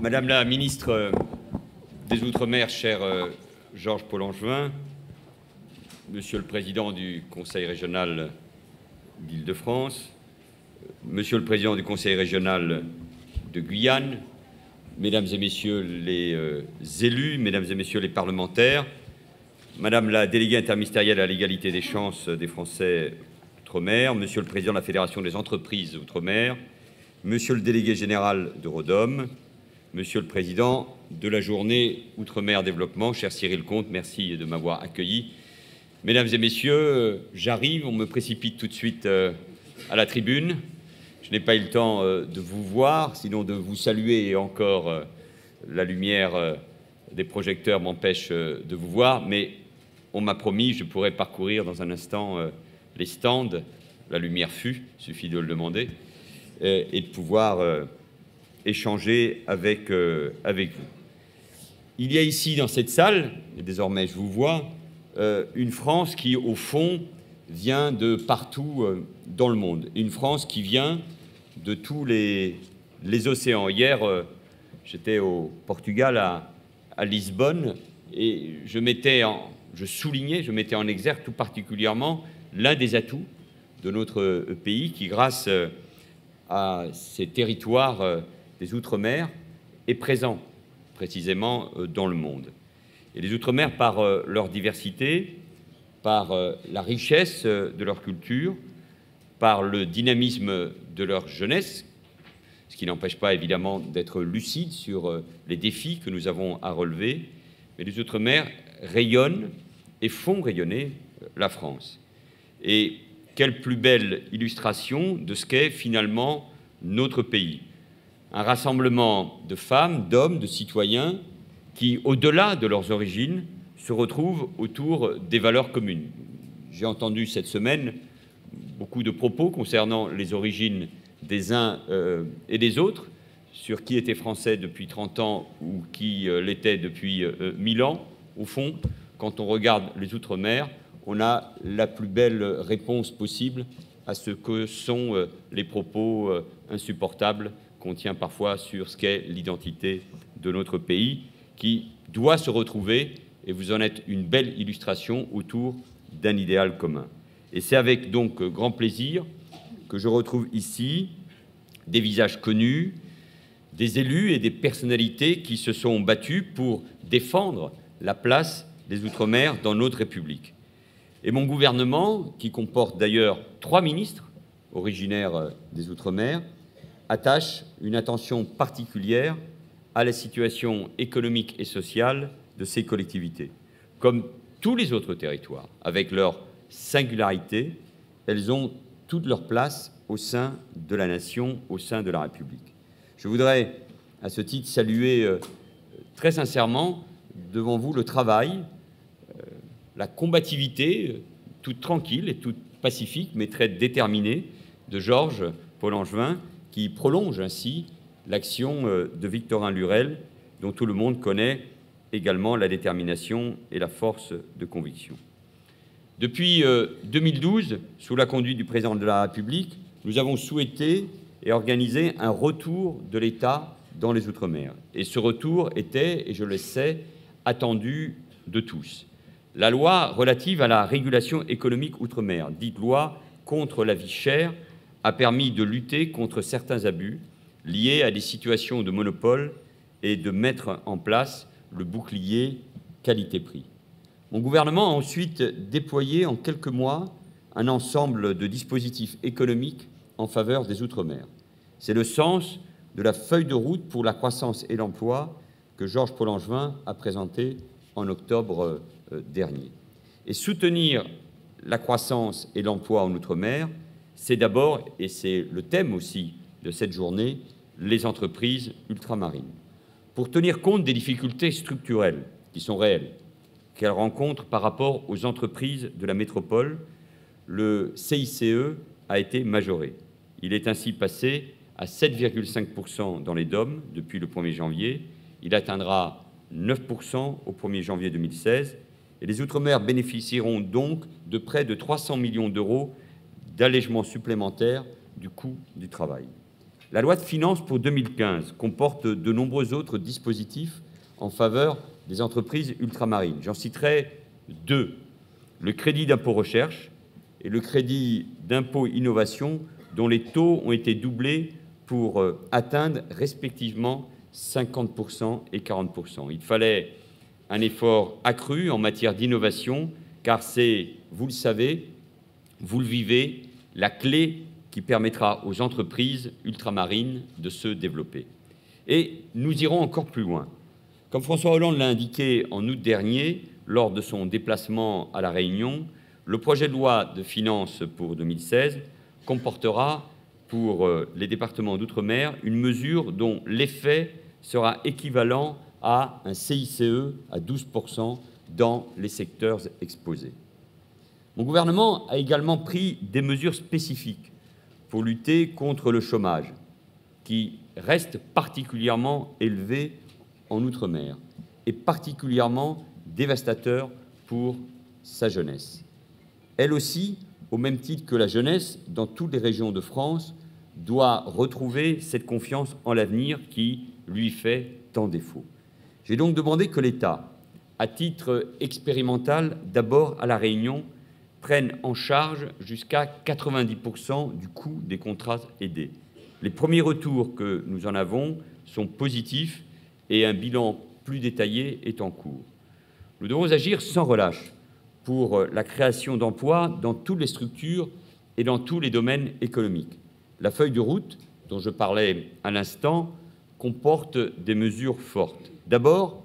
Madame la ministre des Outre-mer, cher Georges Paul-Langevin, Monsieur le Président du Conseil régional d'Île-de-France, Monsieur le Président du Conseil régional de Guyane, Mesdames et Messieurs les élus, Mesdames et Messieurs les parlementaires, Madame la déléguée interministérielle à l'égalité des chances des Français Outre-mer, Monsieur le Président de la Fédération des entreprises Outre-mer, Monsieur le délégué général de Rodom, Monsieur le Président de la Journée Outre-mer Développement, cher Cyril Comte, merci de m'avoir accueilli. Mesdames et Messieurs, j'arrive, on me précipite tout de suite à la tribune. Je n'ai pas eu le temps de vous voir, sinon de vous saluer, et encore la lumière des projecteurs m'empêche de vous voir, mais on m'a promis, je pourrais parcourir dans un instant les stands, la lumière fut, il suffit de le demander, et de pouvoir échanger avec vous. Il y a ici, dans cette salle, et désormais je vous vois, une France qui, au fond, vient de partout dans le monde. Une France qui vient de tous les océans. Hier, j'étais au Portugal, à Lisbonne, et je mettais en exergue tout particulièrement l'un des atouts de notre pays qui, grâce à ces territoires des Outre-mer, est présent précisément dans le monde. Et les Outre-mer, par leur diversité, par la richesse de leur culture, par le dynamisme de leur jeunesse, ce qui n'empêche pas évidemment d'être lucide sur les défis que nous avons à relever, mais les Outre-mer rayonnent et font rayonner la France. Et quelle plus belle illustration de ce qu'est finalement notre pays. Un rassemblement de femmes, d'hommes, de citoyens qui, au-delà de leurs origines, se retrouvent autour des valeurs communes. J'ai entendu cette semaine beaucoup de propos concernant les origines des uns et des autres, sur qui était français depuis 30 ans ou qui l'était depuis 1000 ans. Au fond, quand on regarde les Outre-mer, on a la plus belle réponse possible à ce que sont les propos insupportables qu'on tient parfois sur ce qu'est l'identité de notre pays, qui doit se retrouver, et vous en êtes une belle illustration, autour d'un idéal commun. Et c'est avec donc grand plaisir que je retrouve ici des visages connus, des élus et des personnalités qui se sont battus pour défendre la place des Outre-mer dans notre République. Et mon gouvernement, qui comporte d'ailleurs 3 ministres originaires des Outre-mer, attache une attention particulière à la situation économique et sociale de ces collectivités. Comme tous les autres territoires, avec leur singularité, elles ont toute leur place au sein de la nation, au sein de la République. Je voudrais, à ce titre, saluer très sincèrement devant vous le travail, la combativité toute tranquille et toute pacifique, mais très déterminée, de Georges Paul-Langevin, qui prolonge ainsi l'action de Victorin Lurel, dont tout le monde connaît également la détermination et la force de conviction. Depuis 2012, sous la conduite du Président de la République, nous avons souhaité et organisé un retour de l'État dans les Outre-mer. Et ce retour était, et je le sais, attendu de tous. La loi relative à la régulation économique outre-mer, dite loi contre la vie chère, a permis de lutter contre certains abus liés à des situations de monopole et de mettre en place le bouclier qualité-prix. Mon gouvernement a ensuite déployé en quelques mois un ensemble de dispositifs économiques en faveur des Outre-mer. C'est le sens de la feuille de route pour la croissance et l'emploi que Georges Paul-Langevin a présentée en octobre dernier. Et soutenir la croissance et l'emploi en Outre-mer, c'est d'abord, et c'est le thème aussi de cette journée, les entreprises ultramarines. Pour tenir compte des difficultés structurelles qui sont réelles, qu'elles rencontrent par rapport aux entreprises de la métropole, le CICE a été majoré. Il est ainsi passé à 7,5% dans les DOM depuis le 1er janvier. Il atteindra 9% au 1er janvier 2016. Et les Outre-mer bénéficieront donc de près de 300 millions d'euros d'allègement supplémentaire du coût du travail. La loi de finances pour 2015 comporte de nombreux autres dispositifs en faveur des entreprises ultramarines. J'en citerai deux: le crédit d'impôt recherche et le crédit d'impôt innovation, dont les taux ont été doublés pour atteindre respectivement 50% et 40%. Il fallait un effort accru en matière d'innovation, car c'est, vous le savez, vous le vivez, la clé qui permettra aux entreprises ultramarines de se développer. Et nous irons encore plus loin. Comme François Hollande l'a indiqué en août dernier, lors de son déplacement à La Réunion, le projet de loi de finances pour 2016 comportera pour les départements d'outre-mer une mesure dont l'effet sera équivalent à un CICE à 12% dans les secteurs exposés. Mon gouvernement a également pris des mesures spécifiques pour lutter contre le chômage, qui reste particulièrement élevé en outre-mer et particulièrement dévastateur pour sa jeunesse. Elle aussi, au même titre que la jeunesse, dans toutes les régions de France, doit retrouver cette confiance en l'avenir qui lui fait tant défaut. J'ai donc demandé que l'État, à titre expérimental, d'abord à La Réunion, prenne en charge jusqu'à 90% du coût des contrats aidés. Les premiers retours que nous en avons sont positifs et un bilan plus détaillé est en cours. Nous devons agir sans relâche pour la création d'emplois dans toutes les structures et dans tous les domaines économiques. La feuille de route, dont je parlais à l'instant, comporte des mesures fortes. D'abord,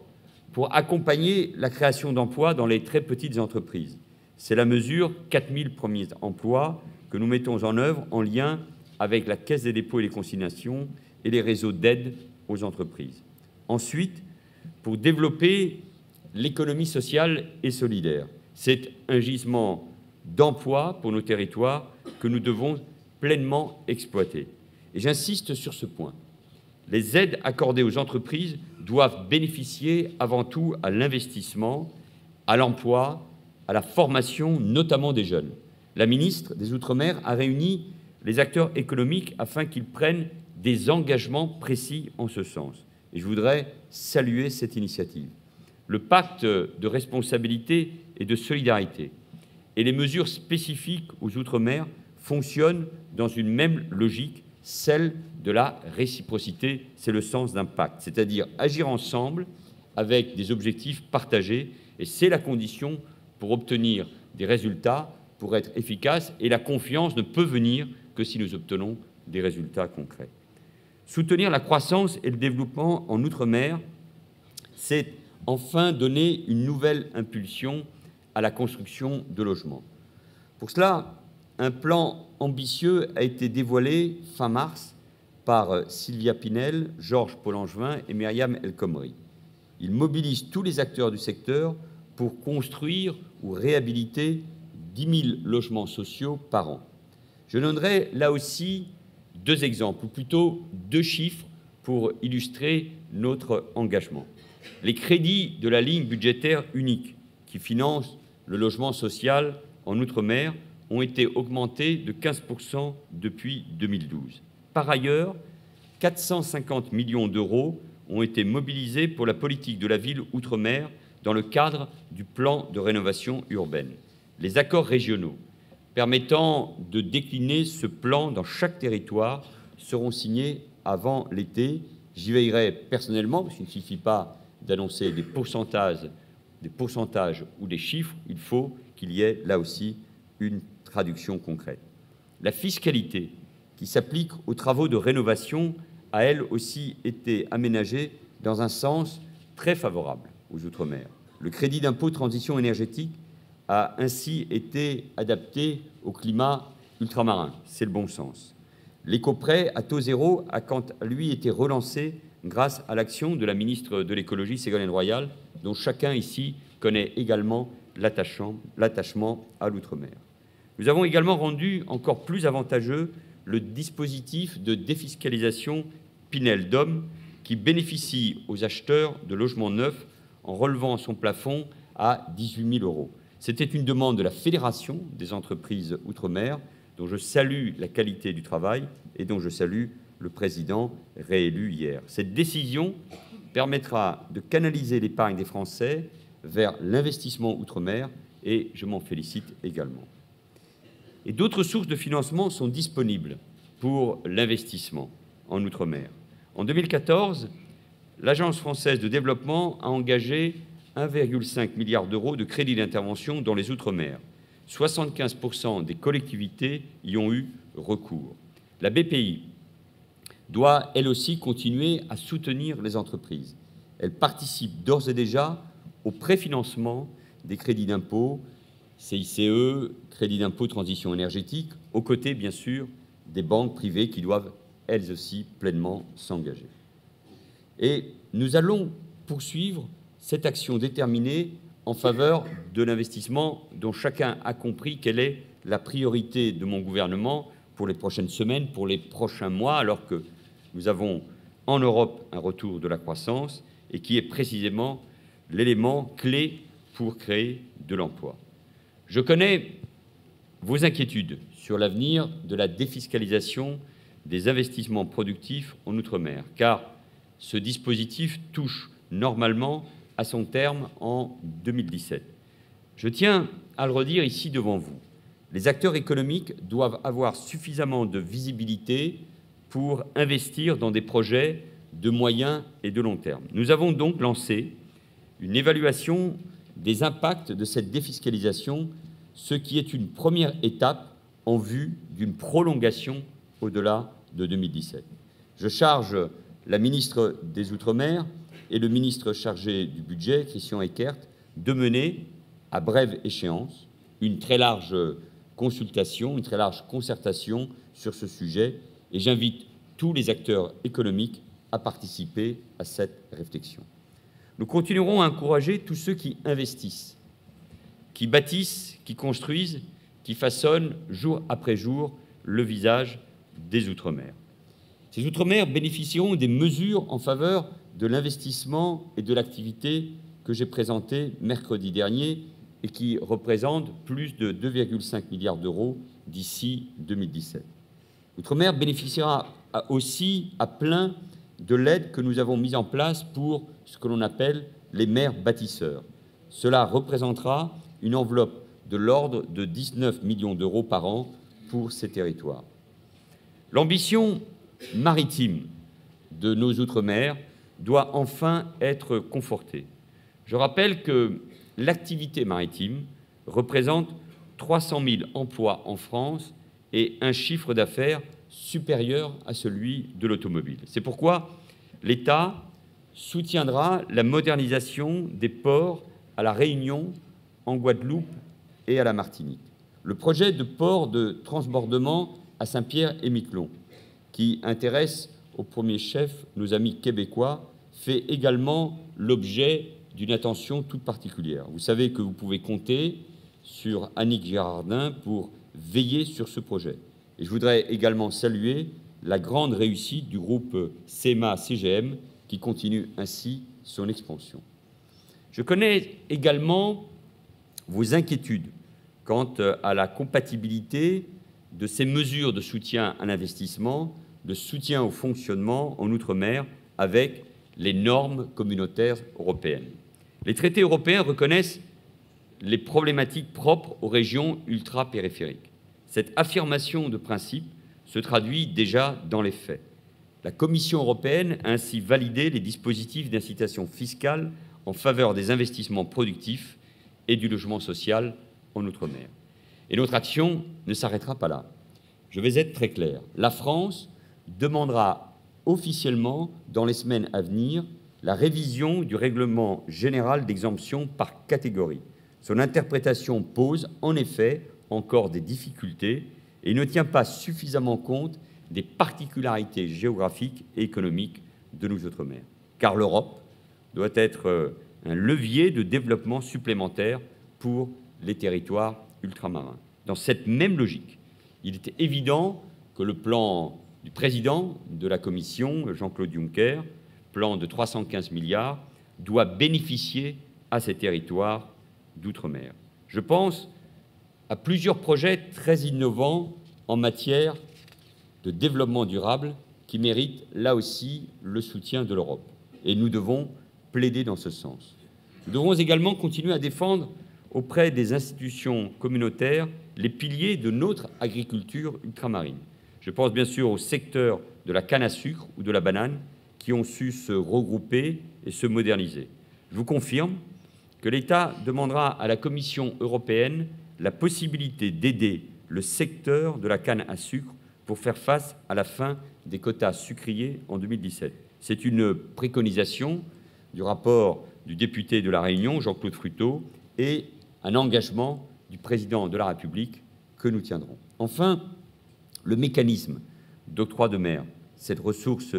pour accompagner la création d'emplois dans les très petites entreprises. C'est la mesure 4000 premiers emplois que nous mettons en œuvre en lien avec la Caisse des dépôts et des consignations et les réseaux d'aide aux entreprises. Ensuite, pour développer l'économie sociale et solidaire. C'est un gisement d'emplois pour nos territoires que nous devons pleinement exploiter. Et j'insiste sur ce point. Les aides accordées aux entreprises doivent bénéficier avant tout à l'investissement, à l'emploi, à la formation, notamment des jeunes. La ministre des Outre-mer a réuni les acteurs économiques afin qu'ils prennent des engagements précis en ce sens. Et je voudrais saluer cette initiative. Le pacte de responsabilité et de solidarité et les mesures spécifiques aux Outre-mer fonctionnent dans une même logique, celle de la réciprocité. C'est le sens d'un pacte, c'est-à-dire agir ensemble avec des objectifs partagés, et c'est la condition pour obtenir des résultats, pour être efficace, et la confiance ne peut venir que si nous obtenons des résultats concrets. Soutenir la croissance et le développement en Outre-mer, c'est enfin donner une nouvelle impulsion à la construction de logements. Pour cela, un plan ambitieux a été dévoilé fin mars par Sylvia Pinel, Georges Paul-Langevin et Myriam El Khomri. Il mobilise tous les acteurs du secteur pour construire ou réhabiliter 10 000 logements sociaux par an. Je donnerai là aussi deux exemples, ou plutôt deux chiffres pour illustrer notre engagement. Les crédits de la ligne budgétaire unique qui finance le logement social en Outre-mer ont été augmentés de 15% depuis 2012. Par ailleurs, 450 millions d'euros ont été mobilisés pour la politique de la ville Outre-mer dans le cadre du plan de rénovation urbaine. Les accords régionaux permettant de décliner ce plan dans chaque territoire seront signés avant l'été. J'y veillerai personnellement, parce qu'il ne suffit pas d'annoncer des pourcentages ou des chiffres, il faut qu'il y ait là aussi une traduction concrète. La fiscalité qui s'applique aux travaux de rénovation a elle aussi été aménagée dans un sens très favorable aux Outre-mer. Le crédit d'impôt transition énergétique a ainsi été adapté au climat ultramarin. C'est le bon sens. L'éco-prêt à taux zéro a quant à lui été relancé grâce à l'action de la ministre de l'écologie, Ségolène Royal, dont chacun ici connaît également l'attachement à l'outre-mer. Nous avons également rendu encore plus avantageux le dispositif de défiscalisation Pinel-DOM qui bénéficie aux acheteurs de logements neufs en relevant son plafond à 18 000 €. C'était une demande de la Fédération des entreprises outre-mer, dont je salue la qualité du travail et dont je salue le président réélu hier. Cette décision permettra de canaliser l'épargne des Français vers l'investissement outre-mer et je m'en félicite également. Et d'autres sources de financement sont disponibles pour l'investissement en outre-mer. En 2014, l'Agence française de développement a engagé 1,5 milliard d'euros de crédits d'intervention dans les outre-mer. 75% des collectivités y ont eu recours. La BPI doit, elle aussi, continuer à soutenir les entreprises. Elle participe d'ores et déjà au préfinancement des crédits d'impôt, CICE, crédit d'impôt transition énergétique, aux côtés, bien sûr, des banques privées qui doivent, elles aussi, pleinement s'engager. Et nous allons poursuivre cette action déterminée en faveur de l'investissement dont chacun a compris quelle est la priorité de mon gouvernement pour les prochaines semaines, pour les prochains mois, alors que nous avons en Europe un retour de la croissance et qui est précisément l'élément clé pour créer de l'emploi. Je connais vos inquiétudes sur l'avenir de la défiscalisation des investissements productifs en outre-mer, car ce dispositif touche normalement à son terme en 2017. Je tiens à le redire ici devant vous. Les acteurs économiques doivent avoir suffisamment de visibilité pour investir dans des projets de moyen et de long terme. Nous avons donc lancé une évaluation des impacts de cette défiscalisation, ce qui est une première étape en vue d'une prolongation au-delà de 2017. Je charge la ministre des Outre-mer et le ministre chargé du budget, Christian Eckert, de mener, à brève échéance, une très large consultation, une très large concertation sur ce sujet, et j'invite tous les acteurs économiques à participer à cette réflexion. Nous continuerons à encourager tous ceux qui investissent, qui bâtissent, qui construisent, qui façonnent jour après jour le visage des Outre-mer. Ces Outre-mer bénéficieront des mesures en faveur de l'investissement et de l'activité que j'ai présentées mercredi dernier et qui représentent plus de 2,5 milliards d'euros d'ici 2017. Outre-mer bénéficiera aussi à plein de l'aide que nous avons mise en place pour ce que l'on appelle les maires bâtisseurs. Cela représentera une enveloppe de l'ordre de 19 millions d'euros par an pour ces territoires. L'ambition maritime de nos Outre-mer doit enfin être confortée. Je rappelle que l'activité maritime représente 300 000 emplois en France et un chiffre d'affaires supérieur à celui de l'automobile. C'est pourquoi l'État soutiendra la modernisation des ports à La Réunion, en Guadeloupe et à la Martinique. Le projet de port de transbordement à Saint-Pierre-et-Miquelon, qui intéresse au premier chef nos amis québécois, fait également l'objet d'une attention toute particulière. Vous savez que vous pouvez compter sur Annick Girardin pour veiller sur ce projet. Et je voudrais également saluer la grande réussite du groupe CMA-CGM qui continue ainsi son expansion. Je connais également vos inquiétudes quant à la compatibilité de ces mesures de soutien à l'investissement, de soutien au fonctionnement en outre-mer avec les normes communautaires européennes. Les traités européens reconnaissent les problématiques propres aux régions ultra-périphériques. Cette affirmation de principe se traduit déjà dans les faits. La Commission européenne a ainsi validé les dispositifs d'incitation fiscale en faveur des investissements productifs et du logement social en outre-mer. Et notre action ne s'arrêtera pas là. Je vais être très clair. La France demandera officiellement, dans les semaines à venir, la révision du règlement général d'exemption par catégorie. Son interprétation pose, en effet, encore des difficultés et ne tient pas suffisamment compte des particularités géographiques et économiques de nos outre-mer. Car l'Europe doit être un levier de développement supplémentaire pour les territoires ultramarins. Dans cette même logique, il était évident que le plan du président de la Commission, Jean-Claude Juncker, plan de 315 milliards, doit bénéficier à ces territoires d'outre-mer. Je pense à plusieurs projets très innovants en matière de développement durable qui méritent là aussi le soutien de l'Europe. Et nous devons plaider dans ce sens. Nous devons également continuer à défendre auprès des institutions communautaires les piliers de notre agriculture ultramarine. Je pense bien sûr au secteur de la canne à sucre ou de la banane qui ont su se regrouper et se moderniser. Je vous confirme que l'État demandera à la Commission européenne la possibilité d'aider le secteur de la canne à sucre pour faire face à la fin des quotas sucriers en 2017. C'est une préconisation du rapport du député de La Réunion, Jean-Claude Fruteau, et un engagement du président de la République que nous tiendrons. Enfin, le mécanisme d'octroi de mer, cette ressource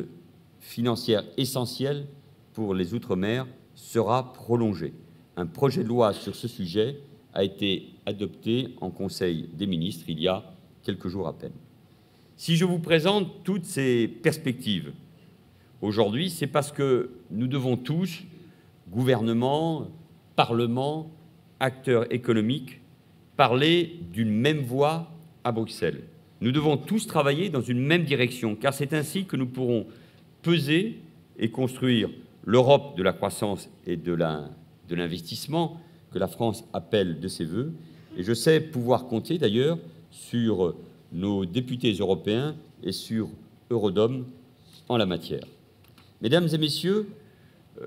financière essentielle pour les outre-mer, sera prolongé. Un projet de loi sur ce sujet a été adopté en Conseil des ministres il y a quelques jours à peine. Si je vous présente toutes ces perspectives aujourd'hui, c'est parce que nous devons tous, gouvernement, Parlement, acteurs économiques, parler d'une même voix à Bruxelles. Nous devons tous travailler dans une même direction, car c'est ainsi que nous pourrons peser et construire l'Europe de la croissance et de l'investissement que la France appelle de ses voeux. Et je sais pouvoir compter d'ailleurs sur nos députés européens et sur Eurodom en la matière. Mesdames et messieurs,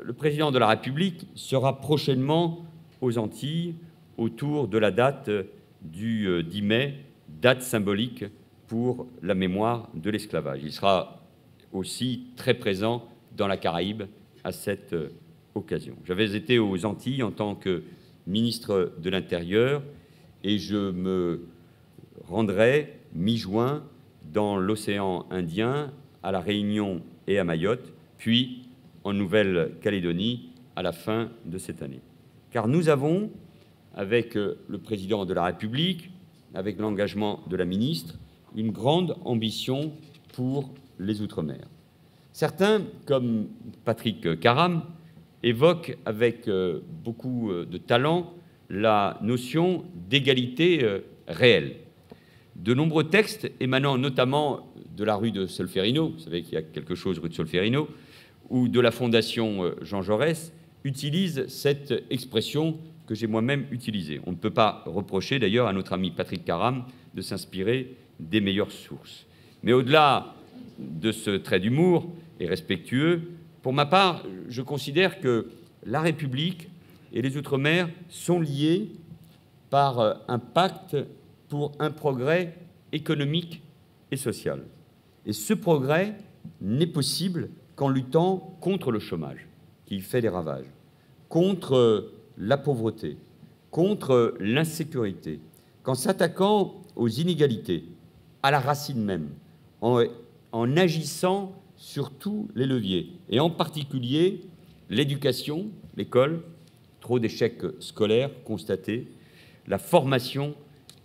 le président de la République sera prochainement aux Antilles autour de la date du 10 mai, date symbolique pour la mémoire de l'esclavage. Il sera aussi très présent dans la Caraïbe à cette occasion. J'avais été aux Antilles en tant que ministre de l'Intérieur et je me rendrai mi-juin dans l'océan Indien, à La Réunion et à Mayotte, puis en Nouvelle-Calédonie à la fin de cette année. Car nous avons, avec le président de la République, avec l'engagement de la ministre, une grande ambition pour les Outre-mer. Certains, comme Patrick Caram, évoquent avec beaucoup de talent la notion d'égalité réelle. De nombreux textes émanant notamment de la rue de Solferino, vous savez qu'il y a quelque chose rue de Solferino, ou de la Fondation Jean Jaurès, utilisent cette expression que j'ai moi-même utilisée. On ne peut pas reprocher d'ailleurs à notre ami Patrick Caram de s'inspirer des meilleures sources. Mais au-delà de ce trait d'humour et respectueux, pour ma part, je considère que la République et les Outre-mer sont liés par un pacte pour un progrès économique et social. Et ce progrès n'est possible qu'en luttant contre le chômage, qui fait des ravages, contre la pauvreté, contre l'insécurité, qu'en s'attaquant aux inégalités, à la racine même, en agissant sur tous les leviers, et en particulier l'éducation, l'école, trop d'échecs scolaires constatés, la formation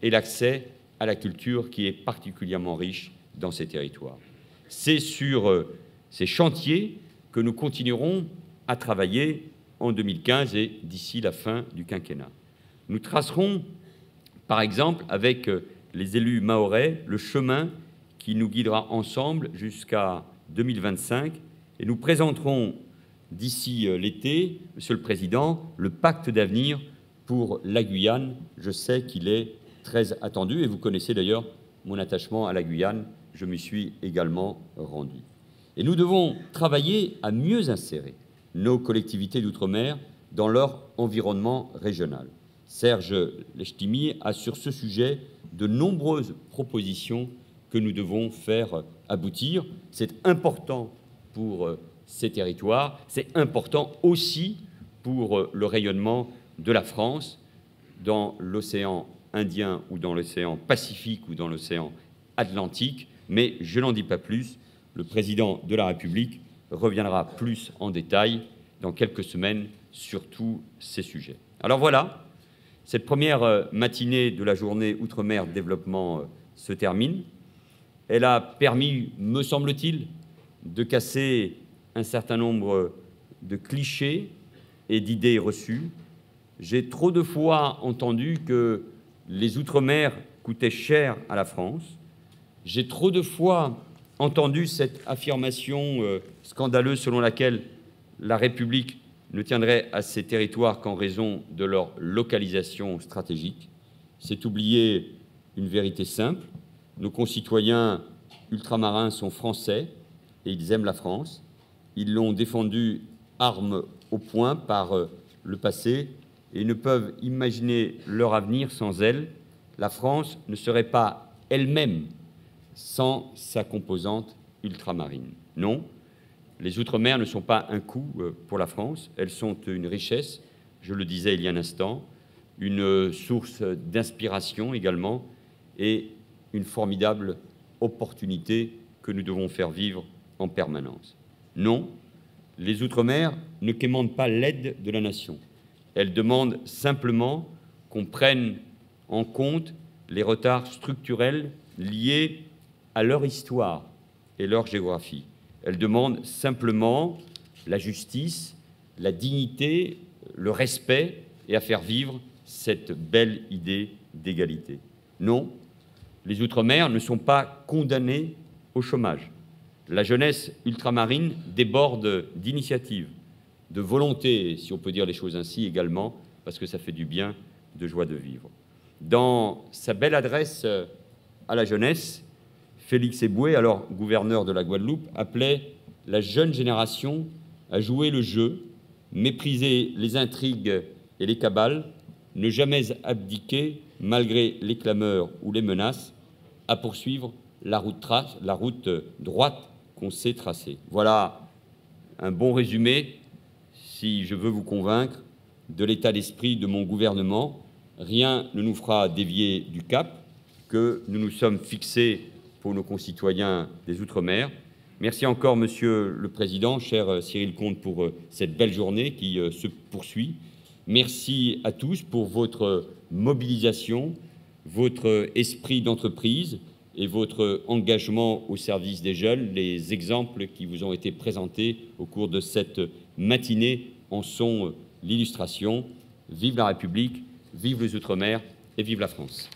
et l'accès à la culture qui est particulièrement riche dans ces territoires. C'est sur ces chantiers que nous continuerons à travailler en 2015 et d'ici la fin du quinquennat. Nous tracerons, par exemple, avec les élus mahorais, le chemin qui nous guidera ensemble jusqu'à 2025 et nous présenterons d'ici l'été, Monsieur le Président, le pacte d'avenir pour la Guyane. Je sais qu'il est très attendu et vous connaissez d'ailleurs mon attachement à la Guyane. Je m'y suis également rendu. Et nous devons travailler à mieux insérer nos collectivités d'outre-mer dans leur environnement régional. Serge Letchimy a sur ce sujet de nombreuses propositions que nous devons faire aboutir. C'est important pour ces territoires, c'est important aussi pour le rayonnement de la France dans l'océan Indien ou dans l'océan Pacifique ou dans l'océan Atlantique. Mais je n'en dis pas plus. Le président de la République reviendra plus en détail dans quelques semaines sur tous ces sujets. Alors voilà, cette première matinée de la journée Outre-mer Développement se termine. Elle a permis, me semble-t-il, de casser un certain nombre de clichés et d'idées reçues. J'ai trop de fois entendu que les Outre-mer coûtaient cher à la France. J'ai trop de fois entendu cette affirmation scandaleuse selon laquelle la République ne tiendrait à ces territoires qu'en raison de leur localisation stratégique. C'est oublier une vérité simple. Nos concitoyens ultramarins sont français et ils aiment la France. Ils l'ont défendue arme au poing par le passé et ne peuvent imaginer leur avenir sans elle. La France ne serait pas elle-même sans sa composante ultramarine. Non, les Outre-mer ne sont pas un coût pour la France, elles sont une richesse, je le disais il y a un instant, une source d'inspiration également et une formidable opportunité que nous devons faire vivre en permanence. Non, les Outre-mer ne quémandent pas l'aide de la nation. Elles demandent simplement qu'on prenne en compte les retards structurels liés à leur histoire et leur géographie. Elles demandent simplement la justice, la dignité, le respect et à faire vivre cette belle idée d'égalité. Non, les Outre-mer ne sont pas condamnés au chômage. La jeunesse ultramarine déborde d'initiatives, de volonté, si on peut dire les choses ainsi également, parce que ça fait du bien, de joie de vivre. Dans sa belle adresse à la jeunesse, Félix Éboué, alors gouverneur de la Guadeloupe, appelait la jeune génération à jouer le jeu, mépriser les intrigues et les cabales, ne jamais abdiquer, malgré les clameurs ou les menaces, à poursuivre la route droite qu'on s'est tracée. Voilà un bon résumé, si je veux vous convaincre, de l'état d'esprit de mon gouvernement. Rien ne nous fera dévier du cap que nous nous sommes fixés pour nos concitoyens des Outre-mer. Merci encore, Monsieur le Président, cher Cyril Comte, pour cette belle journée qui se poursuit. Merci à tous pour votre mobilisation, votre esprit d'entreprise et votre engagement au service des jeunes. Les exemples qui vous ont été présentés au cours de cette matinée en sont l'illustration. Vive la République, vive les Outre-mer et vive la France.